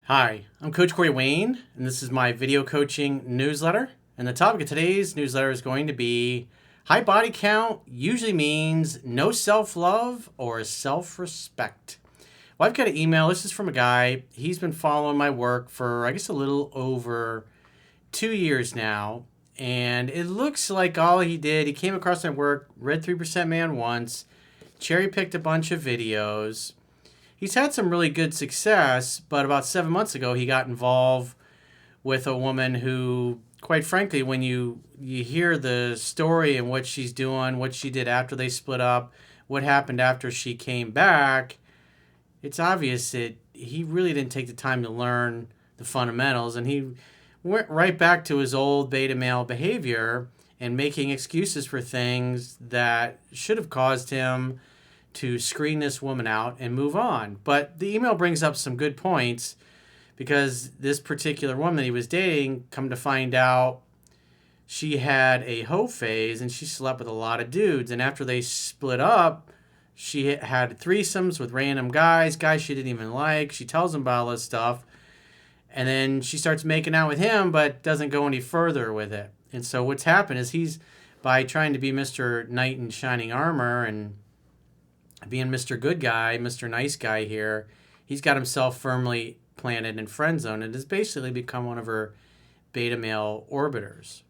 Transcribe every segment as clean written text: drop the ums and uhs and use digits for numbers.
Hi, I'm Coach Corey Wayne, and this is my video coaching newsletter. And the topic of today's newsletter is going to be high body count usually means no self love or self respect. Well, I've got an email. This is from a guy. He's been following my work for, I guess, a little over 2 years now. And it looks like all he did, he came across my work, read 3% Man once, cherry picked a bunch of videos. He's had some really good success, but about 7 months ago, he got involved with a woman who, quite frankly, when you hear the story and what she's doing, what she did after they split up, what happened after she came back, it's obvious that he really didn't take the time to learn the fundamentals, and he went right back to his old beta male behavior and making excuses for things that should have caused him to screen this woman out and move on. But the email brings up some good points because this particular woman that he was dating, come to find out, she had a hoe phase and she slept with a lot of dudes. And after they split up, she had threesomes with random guys she didn't even like. She tells him about all this stuff. And then she starts making out with him, but doesn't go any further with it. And so what's happened is he's, by trying to be Mr. Knight in Shining Armor and being Mr. Good Guy, Mr. Nice Guy here, he's got himself firmly planted in friend zone and has basically become one of her beta male orbiters.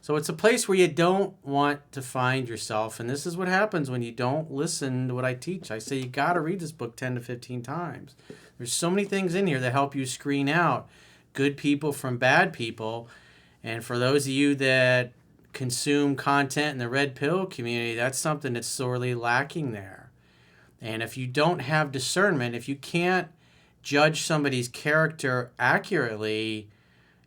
So it's a place where you don't want to find yourself, and this is what happens when you don't listen to what I teach. I say you got to read this book 10 to 15 times. There's so many things in here that help you screen out good people from bad people, and for those of you that consume content in the red pill community, that's something that's sorely lacking there. And if you don't have discernment, if you can't judge somebody's character accurately,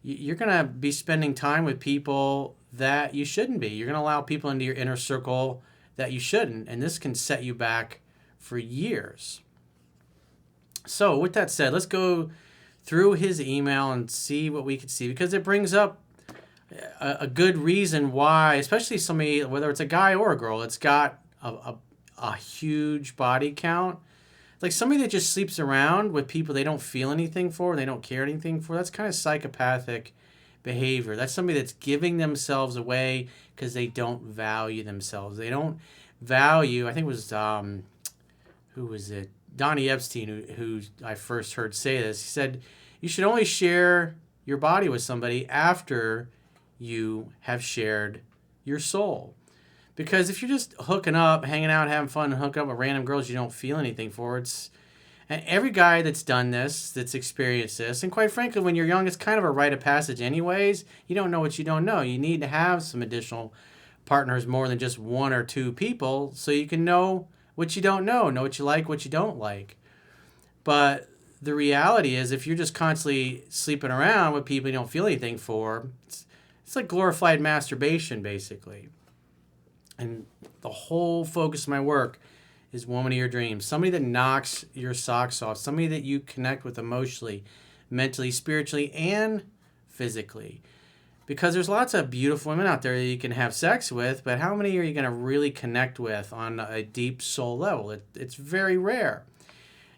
you're going to be spending time with people that you shouldn't be. You're going to allow people into your inner circle that you shouldn't, and this can set you back for years. So with that said, let's go through his email and see what we can see, because it brings up a good reason why, especially somebody, whether it's a guy or a girl, it's got a huge body count. Like somebody that just sleeps around with people they don't feel anything for, they don't care anything for, that's kind of psychopathic behavior. That's somebody that's giving themselves away because they don't value themselves. They don't value, I think it was, who was it? Donnie Epstein, who I first heard say this. He said, you should only share your body with somebody after you have shared your soul. Because if you're just hooking up, hanging out, having fun, and hooking up with random girls you don't feel anything for, and every guy that's done this, that's experienced this, and quite frankly, when you're young, it's kind of a rite of passage anyways. You don't know what you don't know. You need to have some additional partners more than just one or two people so you can know what you don't know what you like, what you don't like. But the reality is, if you're just constantly sleeping around with people you don't feel anything for, it's like glorified masturbation, basically. And the whole focus of my work is woman of your dreams. Somebody that knocks your socks off. Somebody that you connect with emotionally, mentally, spiritually, and physically. Because there's lots of beautiful women out there that you can have sex with, but how many are you going to really connect with on a deep soul level? It's very rare.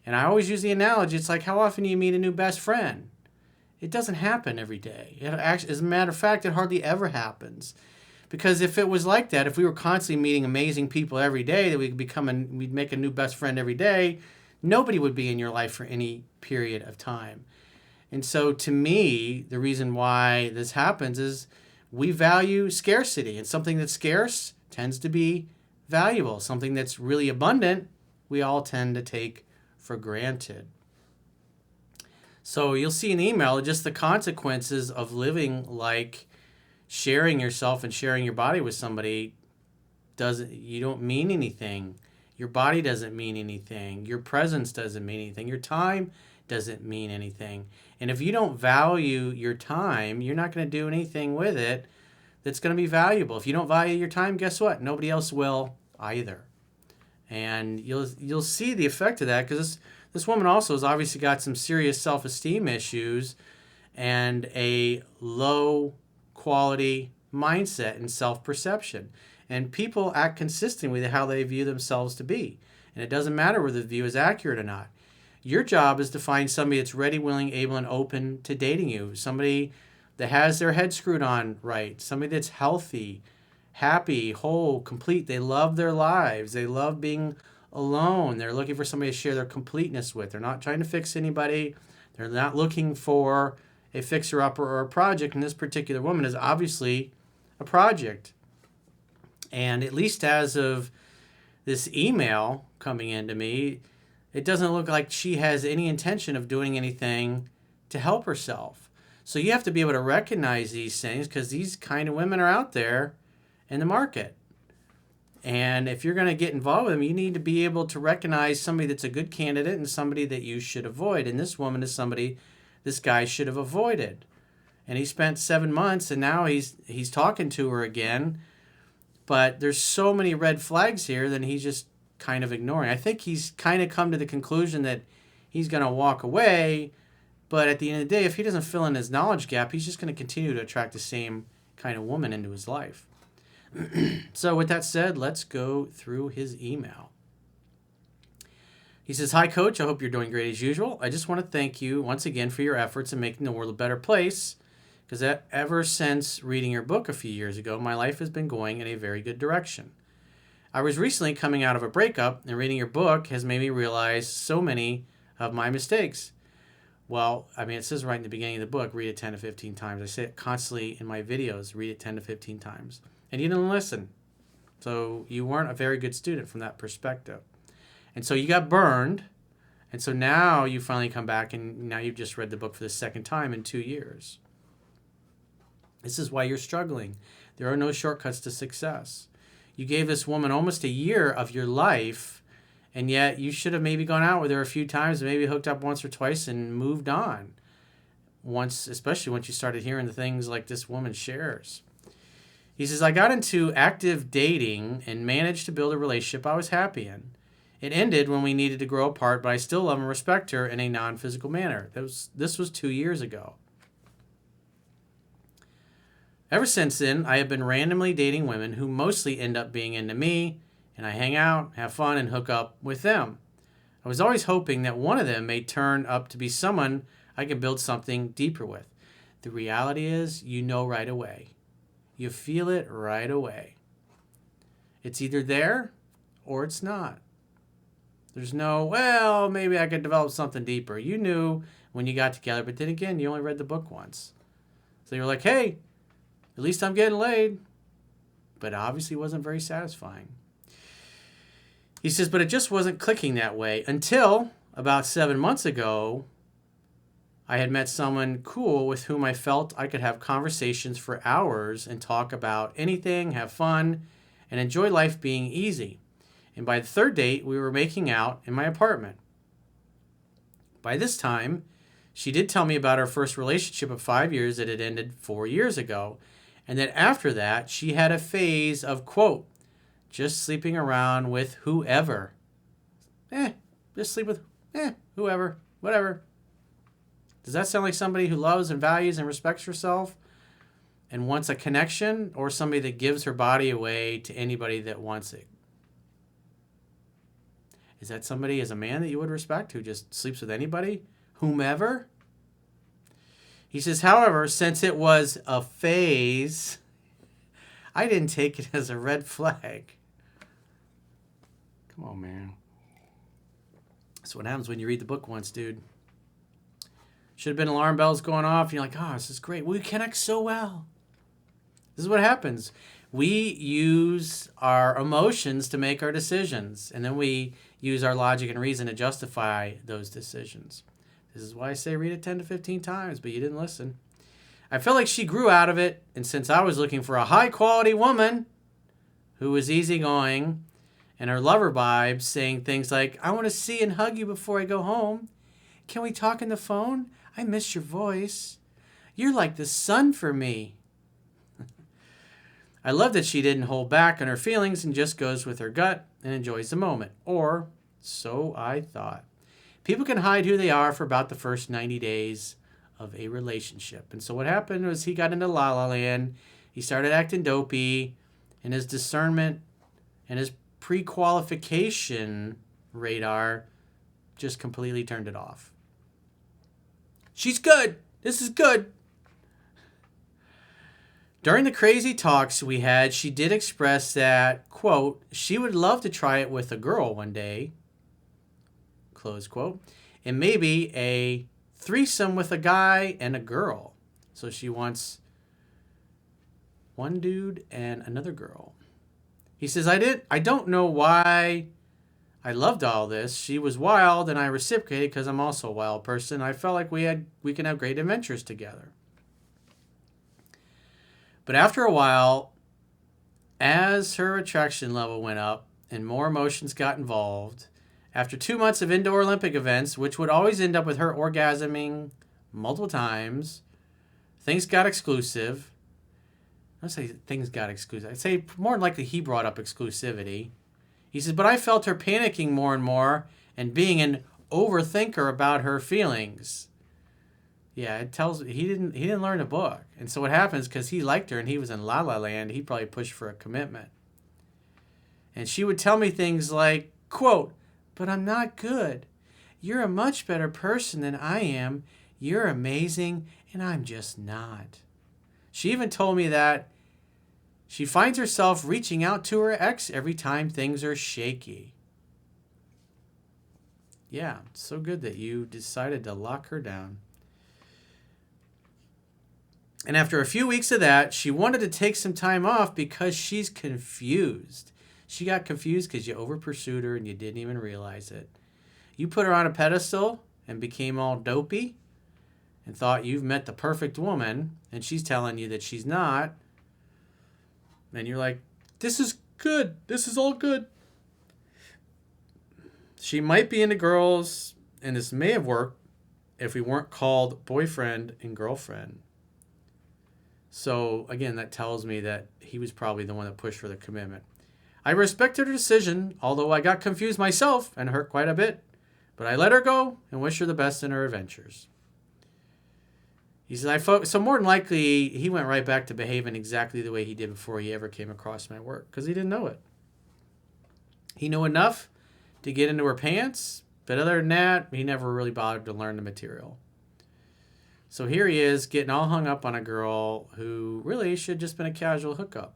And I always use the analogy, it's like how often do you meet a new best friend? It doesn't happen every day. As a matter of fact, it hardly ever happens. Because if it was like that, if we were constantly meeting amazing people every day, that we'd make a new best friend every day, nobody would be in your life for any period of time. And so to me, the reason why this happens is we value scarcity, and something that's scarce tends to be valuable. Something that's really abundant, we all tend to take for granted. So you'll see in the email just the consequences of living like sharing yourself and sharing your body with somebody you don't mean anything. Your body doesn't mean anything. Your presence doesn't mean anything. Your time doesn't mean anything. And if you don't value your time, you're not going to do anything with it that's going to be valuable. If you don't value your time, guess what? Nobody else will either. And you'll see the effect of that, because this woman also has obviously got some serious self-esteem issues and a low quality mindset and self-perception. And people act consistently with how they view themselves to be. And it doesn't matter whether the view is accurate or not. Your job is to find somebody that's ready, willing, able, and open to dating you. Somebody that has their head screwed on right. Somebody that's healthy, happy, whole, complete. They love their lives. They love being alone. They're looking for somebody to share their completeness with. They're not trying to fix anybody. They're not looking for a fixer-upper or a project. And this particular woman is obviously a project. And at least as of this email coming into me, it doesn't look like she has any intention of doing anything to help herself. So you have to be able to recognize these things, because these kind of women are out there in the market. And if you're going to get involved with them, you need to be able to recognize somebody that's a good candidate and somebody that you should avoid. And this woman is somebody this guy should have avoided. And he spent 7 months, and now he's talking to her again. But there's so many red flags here that he's just kind of ignoring. I think he's kind of come to the conclusion that he's going to walk away. But at the end of the day, if he doesn't fill in his knowledge gap, he's just going to continue to attract the same kind of woman into his life. So with that said, let's go through his email. He says, "Hi, Coach. I hope you're doing great as usual. I just want to thank you once again for your efforts in making the world a better place, because ever since reading your book a few years ago, my life has been going in a very good direction. I was recently coming out of a breakup, and reading your book has made me realize so many of my mistakes." Well, I mean, it says right in the beginning of the book, read it 10 to 15 times. I say it constantly in my videos, read it 10 to 15 times. And you didn't listen. So you weren't a very good student from that perspective. And so you got burned. And so now you finally come back, and now you've just read the book for the second time in 2 years. This is why you're struggling. There are no shortcuts to success. You gave this woman almost a year of your life, and yet you should have maybe gone out with her a few times, maybe hooked up once or twice and moved on. Especially once you started hearing the things like this woman shares. He says, "I got into active dating and managed to build a relationship I was happy in. It ended when we needed to grow apart, but I still love and respect her in a non-physical manner." This was 2 years ago. "Ever since then, I have been randomly dating women who mostly end up being into me, and I hang out, have fun, and hook up with them. I was always hoping that one of them may turn up to be someone I could build something deeper with. The reality is, you know right away. You feel it right away. It's either there or it's not. There's no, well, maybe I could develop something deeper. You knew when you got together, but then again, you only read the book once. So you're like, hey, at least I'm getting laid." But it obviously wasn't very satisfying. He says, "But it just wasn't clicking that way until about 7 months ago, I had met someone cool with whom I felt I could have conversations for hours and talk about anything, have fun, and enjoy life being easy. And by the third date, we were making out in my apartment. By this time, she did tell me about her first relationship of 5 years that had ended 4 years ago, and that after that, she had a phase of, quote, just sleeping around with whoever. Just sleep with, whoever, whatever. Does that sound like somebody who loves and values and respects herself and wants a connection, or somebody that gives her body away to anybody that wants it? Is that somebody as a man that you would respect who just sleeps with anybody, whomever?" He says, "However, since it was a phase, I didn't take it as a red flag." Come on, man. That's what happens when you read the book once, dude. Should have been alarm bells going off. You're like, oh, this is great. We connect so well. This is what happens. We use our emotions to make our decisions, and then we use our logic and reason to justify those decisions. This is why I say read it 10 to 15 times, but you didn't listen. "I felt like she grew out of it, and since I was looking for a high-quality woman who was easygoing and her lover vibes, saying things like, 'I want to see and hug you before I go home. Can we talk on the phone? I miss your voice. You're like the sun for me.' I love that she didn't hold back on her feelings and just goes with her gut and enjoys the moment. Or so I thought. People can hide who they are for about the first 90 days of a relationship." And so what happened was he got into La La Land. He started acting dopey, and his discernment and his pre-qualification radar just completely turned it off. She's good. This is good. During the crazy talks we had, she did express that, quote, she would love to try it with a girl one day, close quote, and maybe a threesome with a guy and a girl. So she wants one dude and another girl. He says, I don't know why I loved all this. She was wild and I reciprocated because I'm also a wild person. I felt like we can have great adventures together. But after a while, as her attraction level went up and more emotions got involved, after 2 months of indoor Olympic events, which would always end up with her orgasming multiple times, things got exclusive. I don't say things got exclusive. I'd say more than likely he brought up exclusivity. He says, but I felt her panicking more and more and being an overthinker about her feelings. Yeah, it tells he didn't learn a book. And so what happens, because he liked her and he was in La La Land, he probably pushed for a commitment. And she would tell me things like, quote, but I'm not good. You're a much better person than I am. You're amazing, and I'm just not. She even told me that she finds herself reaching out to her ex every time things are shaky. Yeah, it's so good that you decided to lock her down. And after a few weeks of that, she wanted to take some time off because she's confused. She got confused because you over-pursued her and you didn't even realize it. You put her on a pedestal and became all dopey and thought you've met the perfect woman, and she's telling you that she's not. And you're like, this is good. This is all good. She might be into girls, and this may have worked if we weren't called boyfriend and girlfriend. So, again, that tells me that he was probably the one that pushed for the commitment. I respected her decision, although I got confused myself and hurt quite a bit. But I let her go and wish her the best in her adventures. He says, so more than likely, he went right back to behaving exactly the way he did before he ever came across my work, because he didn't know it. He knew enough to get into her pants, but other than that, he never really bothered to learn the material. So here he is getting all hung up on a girl who really should have just been a casual hookup.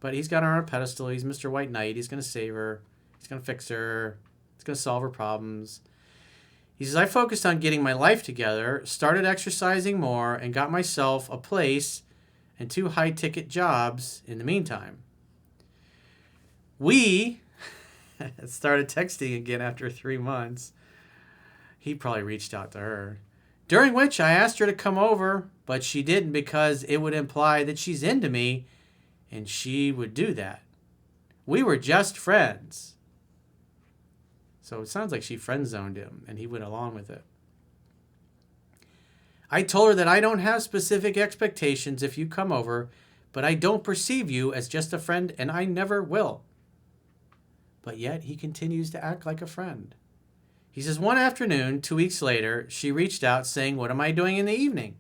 But he's got her on a pedestal. He's Mr. White Knight. He's going to save her. He's going to fix her. He's going to solve her problems. He says, I focused on getting my life together, started exercising more, and got myself a place and 2 high-ticket jobs in the meantime. We started texting again after 3 months. He probably reached out to her. During which I asked her to come over, but she didn't because it would imply that she's into me, and she would do that. We were just friends. So it sounds like she friend-zoned him, and he went along with it. I told her that I don't have specific expectations if you come over, but I don't perceive you as just a friend, and I never will. But yet he continues to act like a friend. He says, one afternoon, 2 weeks later, she reached out saying, what am I doing in the evening?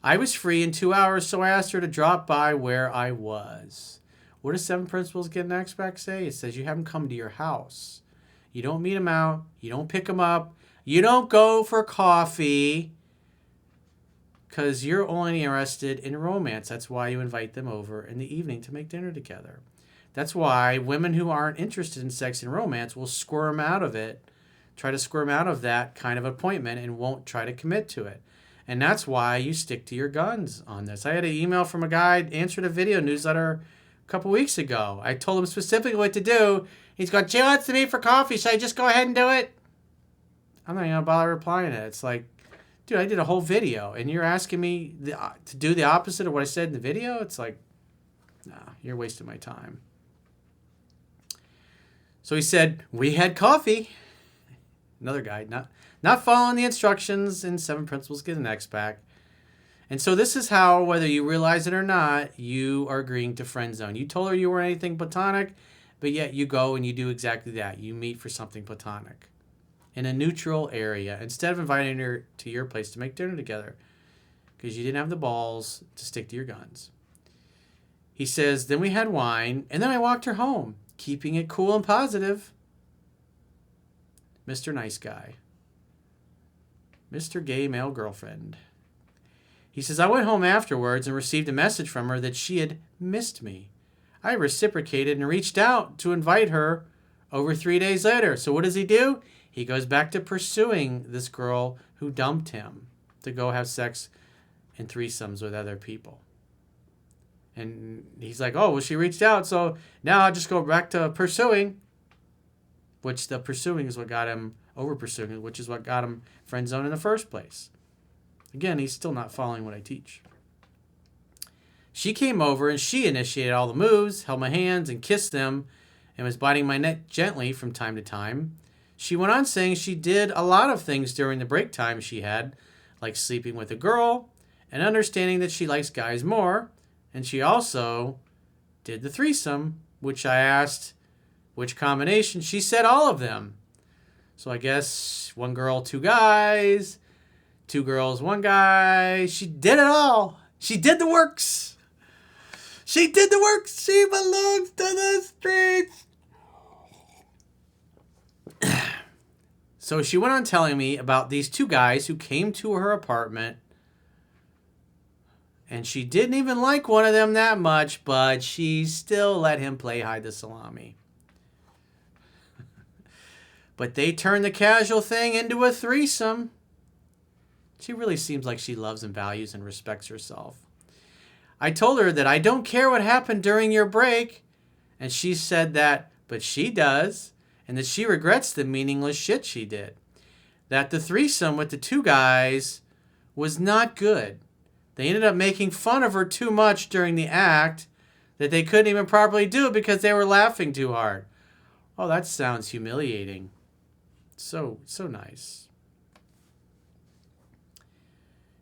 I was free in 2 hours, so I asked her to drop by where I was. What does 7 Principles Get Next Back say? It says you have them come to your house. You don't meet them out. You don't pick them up. You don't go for coffee because you're only interested in romance. That's why you invite them over in the evening to make dinner together. That's why women who aren't interested in sex and romance will squirm out of it, try to squirm out of that kind of appointment and won't try to commit to it. And that's why you stick to your guns on this. I had an email from a guy, answered a video newsletter a couple weeks ago. I told him specifically what to do. He's going, she wants to meet for coffee. Should I just go ahead and do it? I'm not even going to bother replying to it. It's like, dude, I did a whole video, and you're asking me to do the opposite of what I said in the video? It's like, nah, you're wasting my time. So he said, we had coffee. Another guy, not following the instructions in 7 Principles Get Next Back. And so this is how, whether you realize it or not, you are agreeing to friend zone. You told her you weren't anything platonic, but yet you go and you do exactly that. You meet for something platonic in a neutral area instead of inviting her to your place to make dinner together because you didn't have the balls to stick to your guns. He says, then we had wine, and then I walked her home, keeping it cool and positive. Mr. Nice Guy. Mr. Gay Male Girlfriend. He says, I went home afterwards and received a message from her that she had missed me. I reciprocated and reached out to invite her over 3 days later. So what does he do? He goes back to pursuing this girl who dumped him to go have sex and threesomes with other people. And he's like, oh, well, she reached out, so now I'll just go back to pursuing. Which the pursuing is what got him over pursuing, which is what got him friend zone in the first place. Again, he's still not following what I teach. She came over and she initiated all the moves, held my hands and kissed them, and was biting my neck gently from time to time. She went on saying she did a lot of things during the break time she had, like sleeping with a girl and understanding that she likes guys more. And she also did the threesome, which I asked which combination. She said all of them. So I guess one girl, two guys, two girls, one guy. She did it all. She did the works. She did the works. She belongs to the streets. So she went on telling me about these two guys who came to her apartment. And she didn't even like one of them that much, but she still let him play hide the salami. But they turned the casual thing into a threesome. She really seems like she loves and values and respects herself. I told her that I don't care what happened during your break. And she said that, but she does. And that she regrets the meaningless shit she did. That the threesome with the two guys was not good. They ended up making fun of her too much during the act that they couldn't even properly do it because they were laughing too hard. Oh, that sounds humiliating. So nice.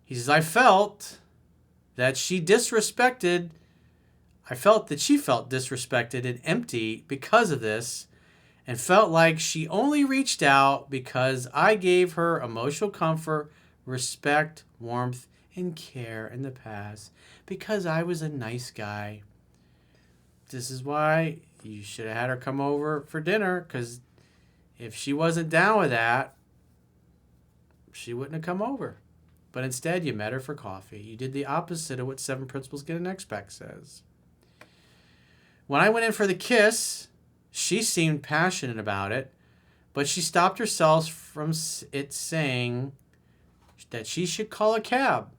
He says, I felt that she felt disrespected and empty because of this, and felt like she only reached out because I gave her emotional comfort, respect, warmth, and care in the past, because I was a nice guy. This is why you should have had her come over for dinner, because if she wasn't down with that, she wouldn't have come over. But instead, you met her for coffee. You did the opposite of what 7 Principles Get an Expect says. When I went in for the kiss, she seemed passionate about it, but she stopped herself from it saying that she should call a cab.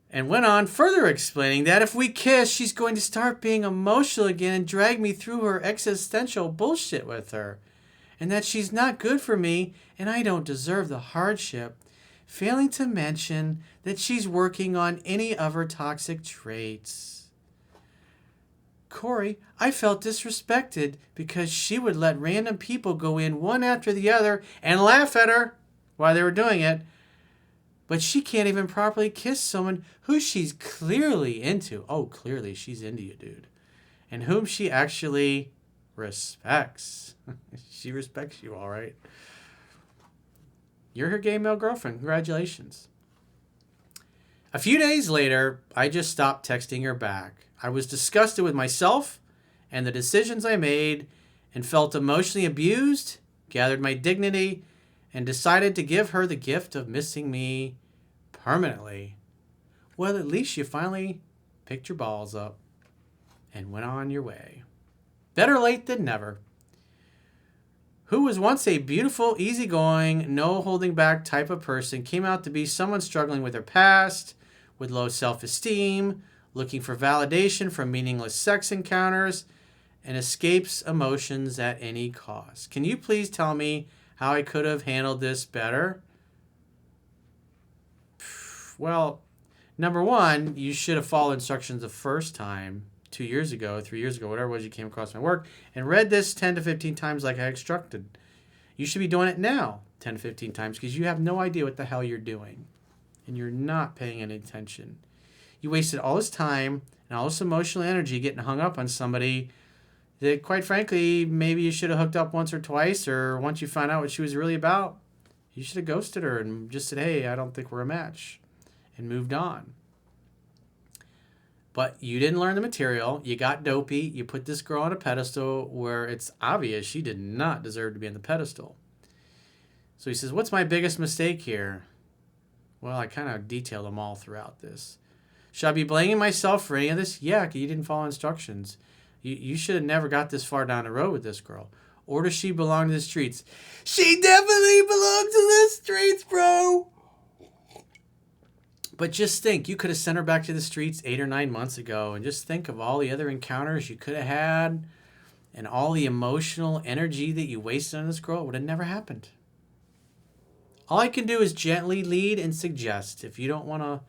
And went on further explaining that if we kiss, she's going to start being emotional again and drag me through her existential bullshit with her. And that she's not good for me and I don't deserve the hardship. Failing to mention that she's working on any of her toxic traits. Corey, I felt disrespected because she would let random people go in one after the other and laugh at her while they were doing it. But she can't even properly kiss someone who she's clearly into. Oh, clearly she's into you, dude. And whom she actually respects. She respects you, all right. You're her gay male girlfriend. Congratulations. A few days later, I just stopped texting her back. I was disgusted with myself and the decisions I made and felt emotionally abused, gathered my dignity, and decided to give her the gift of missing me permanently. Well, at least you finally picked your balls up and went on your way. Better late than never. Who was once a beautiful, easygoing, no holding back type of person came out to be someone struggling with their past, with low self-esteem, looking for validation from meaningless sex encounters, and escapes emotions at any cost. Can you please tell me how I could have handled this better? Well, number one, you should have followed instructions the first time, 2 years ago, 3 years ago, whatever it was you came across my work, and read this 10 to 15 times like I instructed. You should be doing it now 10 to 15 times because you have no idea what the hell you're doing. And you're not paying any attention. You wasted all this time and all this emotional energy getting hung up on somebody that, quite frankly, maybe you should have hooked up once or twice, or once you found out what she was really about, you should have ghosted her and just said, hey, I don't think we're a match, and moved on. But you didn't learn the material. You got dopey. You put this girl on a pedestal where it's obvious she did not deserve to be on the pedestal. So he says, what's my biggest mistake here? Well, I kind of detailed them all throughout this. Should I be blaming myself for any of this? Yeah, you didn't follow instructions. You should have never got this far down the road with this girl. Or does she belong to the streets? She definitely belongs to the streets, bro. But just think, you could have sent her back to the streets 8 or 9 months ago, and just think of all the other encounters you could have had and all the emotional energy that you wasted on this girl. It would have never happened. All I can do is gently lead and suggest. If you don't want to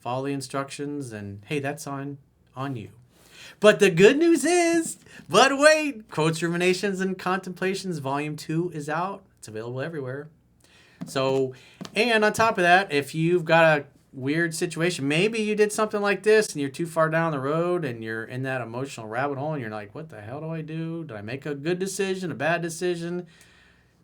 follow the instructions, then hey, that's on you. But the good news is, but wait, Quotes, Ruminations, and Contemplations Volume 2 is out. It's available everywhere. So, and on top of that, if you've got a weird situation, maybe you did something like this and you're too far down the road and you're in that emotional rabbit hole and you're like, what the hell do I do? Did I make a good decision, a bad decision?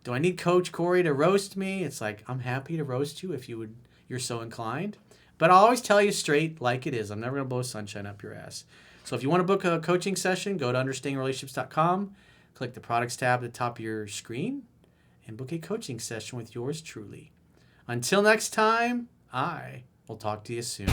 Do I need Coach Corey to roast me? It's like, I'm happy to roast you if you're so inclined. But I'll always tell you straight like it is. I'm never going to blow sunshine up your ass. So if you want to book a coaching session, go to understandingrelationships.com, click the products tab at the top of your screen, and book a coaching session with yours truly. Until next time, I will talk to you soon.